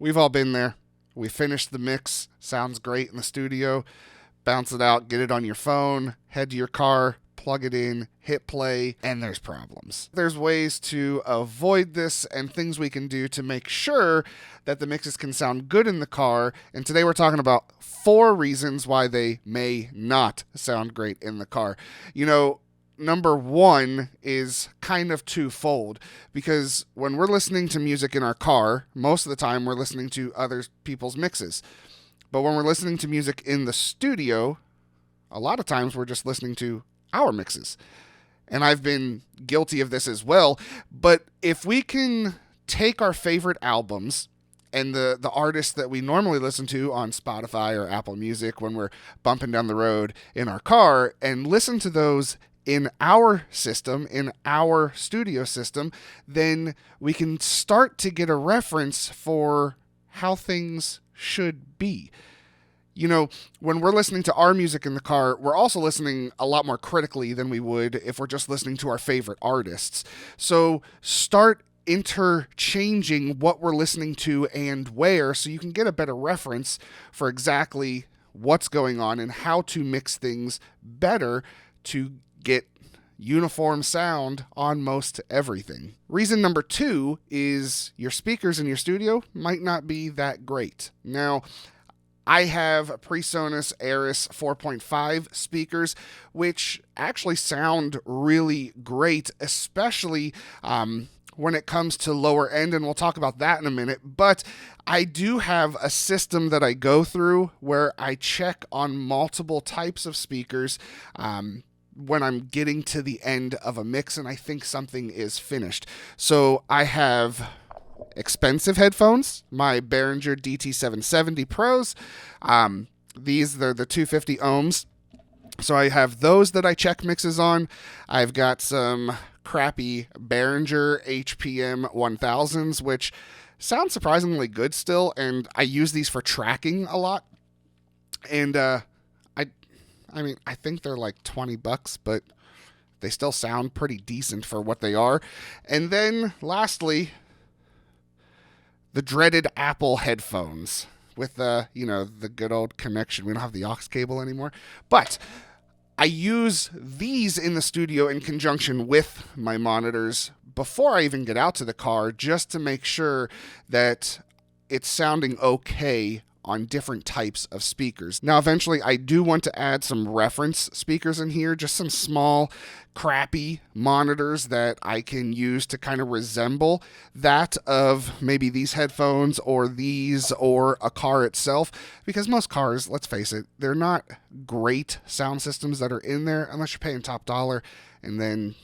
We've all been there. We finish the mix, sounds great in the studio, bounce it out, get it on your phone, head to your car, plug it in, hit play, and there's problems. There's ways to avoid this and things we can do to make sure that the mixes can sound good in the car. And today we're talking about 4 reasons why they may not sound great in the car. Number one is kind of twofold because when we're listening to music in our car, most of the time we're listening to other people's mixes. But when we're listening to music in the studio, a lot of times we're just listening to our mixes. And I've been guilty of this as well. But if we can take our favorite albums and the artists that we normally listen to on Spotify or Apple Music when we're bumping down the road in our car and listen to those in our system, in our studio system, then we can start to get a reference for how things should be. When we're listening to our music in the car, we're also listening a lot more critically than we would if we're just listening to our favorite artists. So start interchanging what we're listening to and where so you can get a better reference for exactly what's going on and how to mix things better to get uniform sound on most everything. Reason number 2 is your speakers in your studio might not be that great. Now, I have PreSonus Aris 4.5 speakers, which actually sound really great, especially when it comes to lower end, and we'll talk about that in a minute. But I do have a system that I go through where I check on multiple types of speakers when I'm getting to the end of a mix and I think something is finished. So I have expensive headphones, my Behringer DT770 Pros. These are the 250 ohms. So I have those that I check mixes on. I've got some crappy Behringer HPM 1000s, which sound surprisingly good still, and I use these for tracking a lot. And I think they're like $20, but they still sound pretty decent for what they are. And then lastly, the dreaded Apple headphones with the good old connection. We don't have the aux cable anymore, but I use these in the studio in conjunction with my monitors before I even get out to the car, just to make sure that it's sounding okay on different types of speakers. Now, eventually, I do want to add some reference speakers in here, just some small, crappy monitors that I can use to kind of resemble that of maybe these headphones or these or a car itself, because most cars, let's face it, they're not great sound systems that are in there unless you're paying top dollar, and then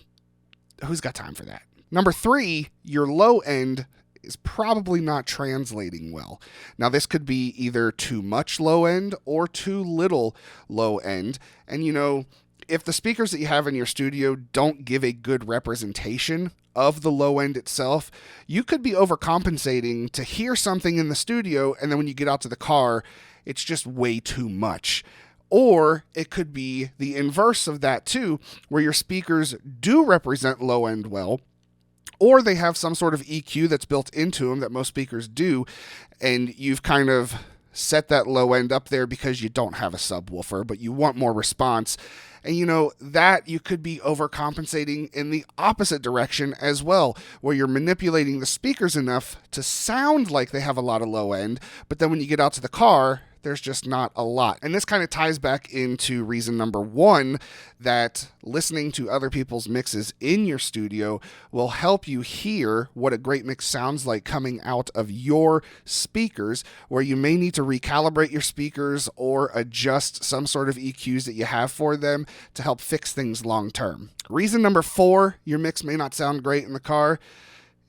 who's got time for that? Number 3, your low end is probably not translating well. Now, this could be either too much low end or too little low end. And if the speakers that you have in your studio don't give a good representation of the low end itself, you could be overcompensating to hear something in the studio, and then when you get out to the car, it's just way too much. Or it could be the inverse of that too, where your speakers do represent low end well, or they have some sort of EQ that's built into them that most speakers do, and you've kind of set that low end up there because you don't have a subwoofer, but you want more response. And that you could be overcompensating in the opposite direction as well, where you're manipulating the speakers enough to sound like they have a lot of low end, but then when you get out to the car, there's just not a lot. And this kind of ties back into reason number 1, that listening to other people's mixes in your studio will help you hear what a great mix sounds like coming out of your speakers, where you may need to recalibrate your speakers or adjust some sort of EQs that you have for them to help fix things long term. Reason number 4, your mix may not sound great in the car,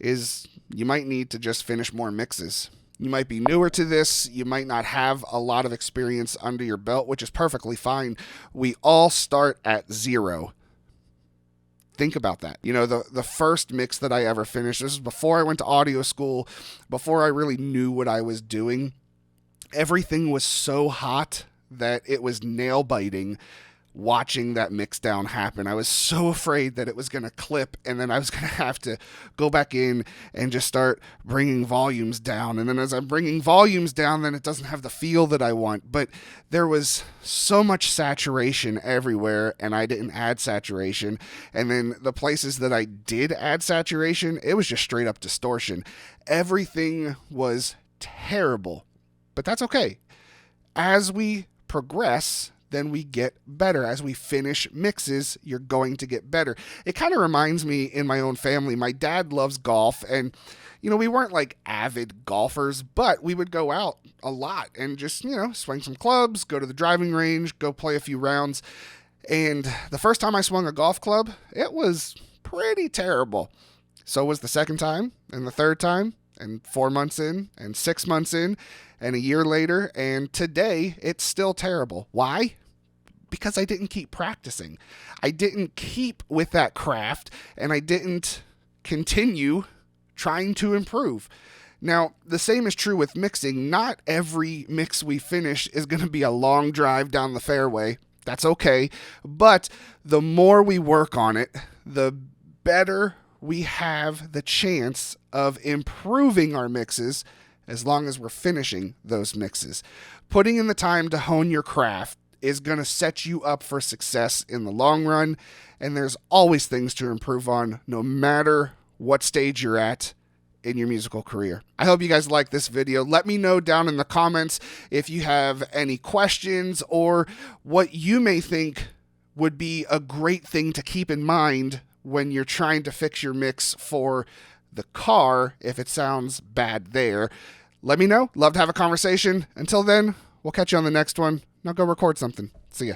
is you might need to just finish more mixes. You might be newer to this. You might not have a lot of experience under your belt, which is perfectly fine. We all start at 0. Think about that. The first mix that I ever finished, this was before I went to audio school, before I really knew what I was doing. Everything was so hot that it was nail biting watching that mix down happen. I was so afraid that it was going to clip and then I was going to have to go back in and just start bringing volumes down. And then as I'm bringing volumes down, then it doesn't have the feel that I want. But there was so much saturation everywhere and I didn't add saturation. And then the places that I did add saturation, it was just straight up distortion. Everything was terrible, but that's okay. As we progress, then we get better. As we finish mixes, you're going to get better. It kind of reminds me in my own family, my dad loves golf, and we weren't like avid golfers, but we would go out a lot and just, swing some clubs, go to the driving range, go play a few rounds. And the first time I swung a golf club, it was pretty terrible. So was the second time, and the third time, and 4 months in, and 6 months in, and a year later, and today it's still terrible. Why? Because I didn't keep practicing. I didn't keep with that craft, and I didn't continue trying to improve. Now, the same is true with mixing. Not every mix we finish is going to be a long drive down the fairway. That's okay. But the more we work on it, the better we have the chance of improving our mixes as long as we're finishing those mixes. Putting in the time to hone your craft is going to set you up for success in the long run, and there's always things to improve on no matter what stage you're at in your musical career. I hope you guys like this video. Let me know down in the comments if you have any questions or what you may think would be a great thing to keep in mind when you're trying to fix your mix for the car if it sounds bad there. Let me know. Love to have a conversation. Until then, we'll catch you on the next one. Now go record something. See ya.